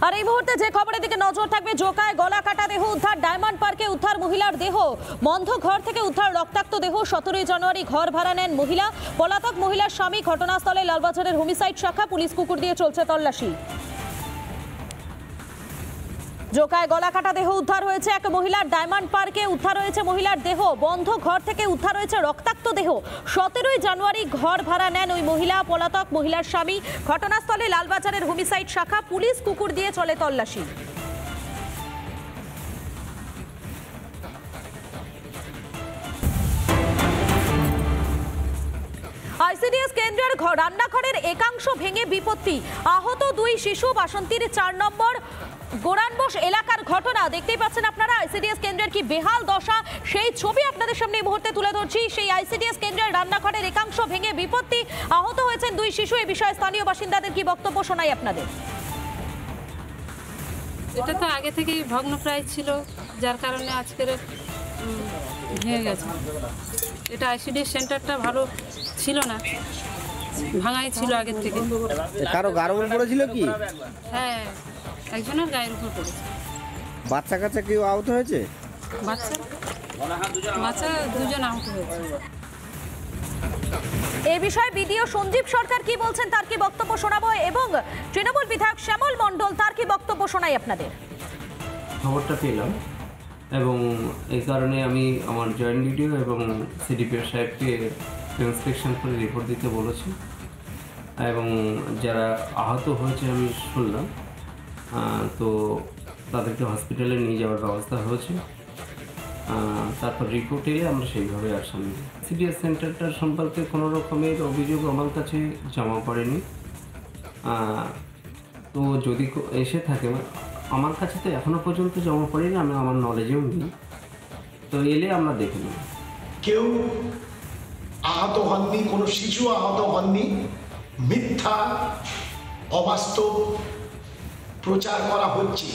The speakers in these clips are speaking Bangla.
আর এই মুহূর্তে যে খবরের দিকে নজর থাকবে, জোকায় গলা কাটা দেহ উদ্ধার, ডায়মন্ড পার্কে উদ্ধার মহিলার দেহ, বন্ধ ঘর থেকে উদ্ধার রক্তাক্ত দেহ। 17 জানুয়ারি ঘর ভাড়া নেন মহিলা, পলাতক মহিলার স্বামী। ঘটনাস্থলে লালবাজারের হোমিসাইড শাখা, পুলিশ কুকুর দিয়ে চলছে তল্লাশি। জোকায় গলা কাটা দেহ উদ্ধার হয়েছে এক মহিলার, ডায়মন্ড পার্কে উদ্ধার হয়েছে মহিলার দেহ, বন্ধ ঘর থেকে উদ্ধার হয়েছে রক্তাক্ত দেহ। 17 জানুয়ারি ঘর ভাড়া নেন ওই মহিলা, পলাতক মহিলার স্বামী। ঘটনাস্থলে লালবাজারের হোমিসাইড শাখা, পুলিশ কুকুর দিয়ে চলে তল্লাশি। আইসিডিএস কেন্দ্রের রান্নাঘরের একাংশ ভেঙে বিপত্তি, আহত 2 শিশু। বাসন্তীর 4 নম্বর গোরানবোস এলাকার ঘটনা দেখতেই পাচ্ছেন আপনারা। আইসিডিএস কেন্দ্রের কি বেহাল দশা, সেই ছবি আপনাদের সামনে এই মুহূর্তে তুলে ধরছি। সেই আইসিডিএস কেন্দ্রের রান্নাঘরের একাংশ ভেঙে বিপত্তি, আহত হয়েছেন 2 শিশু। এই বিষয়ে স্থানীয় বাসিন্দাদের কি বক্তব্য শোনাই আপনাদের। এটা তো আগে থেকেই ভগ্নপ্রায় ছিল, যার কারণে আজকের ভেঙে গেছে। এটা আইসিডিএস সেন্টারটা ভালো ছিল না, ভাঙাই ছিল আগের থেকে। কারো গায়ের উপর পড়েছিল কি? হ্যাঁ, একজনের গায়ের উপর পড়েছে। বাচ্চা কাচ্চা কেউ আহত হয়েছে? বাচ্চা 2 জন আহত হয়েছে। এই বিষয়ে বিডিও সঞ্জীব সরকার কি বলছেন তার কি বক্তব্য শোনাবো, এবং তৃণমূল বিধায়ক শ্যামল মণ্ডল তার কি বক্তব্য শোনাই আপনাদের। খবরটা পেলাম এবং এই কারণে আমি আমার জয়েন্ট ভিডিও এবং সিডিপিও সাহেবকে ইন্সপেকশন করে রিপোর্ট দিতে বলেছি, এবং যারা আহত হয়েছে আমি শুনলাম, তো তাদেরকে হসপিটালে নিয়ে যাওয়ার ব্যবস্থা হয়েছে। তারপর রিপোর্টে আমরা সেইভাবে অ্যাকশন নিই। সিডিএস সেন্টারটার সম্পর্কে কোনো রকমের অভিযোগ আমার কাছে জমা পড়েনি, তো যদি এসে থাকে আমার কাছে তো এখনো পর্যন্ত জমা পড়েনি, আমি আমার নলেজেও নেই, তো এলে আমরা দেখে নেব। কেউ আহত হননি, কোনো শিশু আহত হননি, মিথ্যা অবাস্তব প্রচার করা হচ্ছে।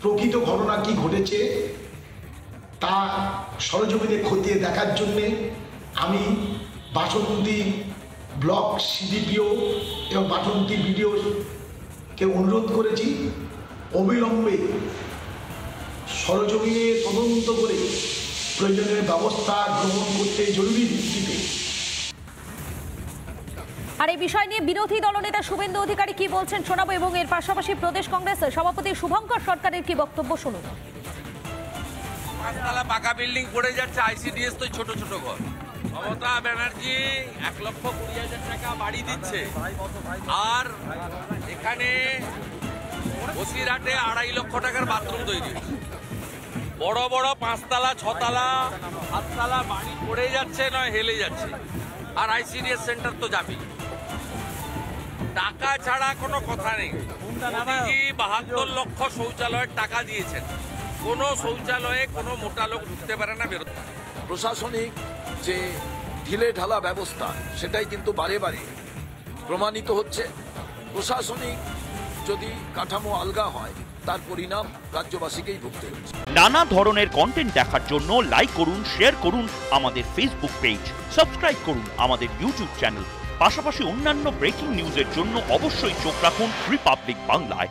প্রকৃত ঘটনা কি ঘটেছে তা সরজমিনে খতিয়ে দেখার জন্যে আমি বাসন্তী ব্লক সিডিপিও এবং বাসন্তী বিডিওকে অনুরোধ করেছি অবিলম্বে সরজমিনে তদন্ত করে প্রয়োজনীয় ব্যবস্থা গ্রহণ করতে জরুরি ভিত্তিতে। আর এই বিষয় নিয়ে বিরোধী দলনেতা শুভেন্দু অধিকারী কি বলছেন শোনাবো, এবং এর পাশাপাশি প্রদেশ কংগ্রেসের সভাপতি শুভঙ্কর সরকারের কি বক্তব্য শুনুন। 5 তলা পাকা বিল্ডিং পড়ে যাচ্ছে, আইসিডিএস তো ছোট ছোট ঘর। মমতা ব্যানার্জি 1,20,000 টাকা বাড়ি দিচ্ছে, আর এখানে বসিরহাটে 2.5 লক্ষ টাকার বাথরুম তৈরি। বড় বড় 5 তলা 6 তলা 7 তলা বাড়ি পড়ে যাচ্ছে, নয় হেলে যাচ্ছে, আর আইসিডিএস সেন্টার তো যাবেই। টাকা ছাড়া কোনো কথা নেই। মোদিজি 72 লক্ষ শৌচালয়ের টাকা দিয়েছেন, কোনো শৌচালয়ে কোনো মোটা লোক ঢুকতে পারে না, বেরোতে পারে। প্রশাসনিক যে ঢিলে ঢালা ব্যবস্থা, সেটাই কিন্তু বারে বারে প্রমাণিত হচ্ছে। প্রশাসনিক যদি কাঠামো আলগা হয়, তার পরিণাম রাজ্যবাসীকেই ভুগতে হচ্ছে। নানা ধরনের কন্টেন্ট দেখার জন্য লাইক করুন, শেয়ার করুন আমাদের ফেসবুক পেজ, সাবস্ক্রাইব করুন আমাদের ইউটিউব চ্যানেল। পাশাপাশি অন্যান্য ব্রেকিং নিউজের জন্য অবশ্যই চোখ রাখুন রিপাবলিক বাংলায়।